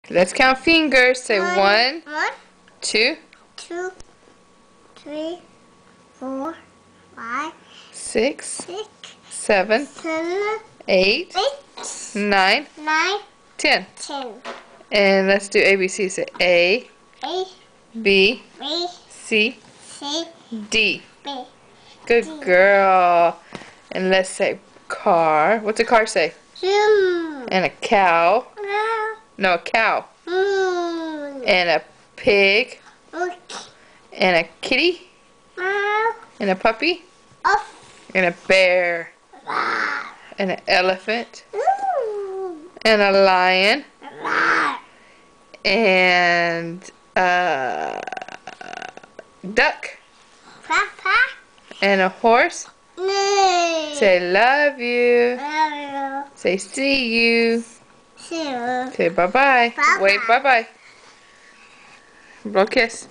Let's count fingers. Say one, 2, 2, 3, 4, 5, 6, 6, 7, 7, 8, 8, 9, 9, 10. 10. And let's do ABC. Say A, A, B, B, C, C, D. B. Good D. girl. And let's say car. What's a car say? Zoom. And a cow. Meow. No, a cow. Moon. And a pig. Look. And a kitty. Meow. And a puppy. Off. And a bear. Wow. And an elephant. Ooh. And a lion. Wow. And a duck. Papa. And a horse. No. Say love you. Hello. Say see you. See you. Say bye-bye. Bye-bye. Wait, bye-bye. Blow kiss.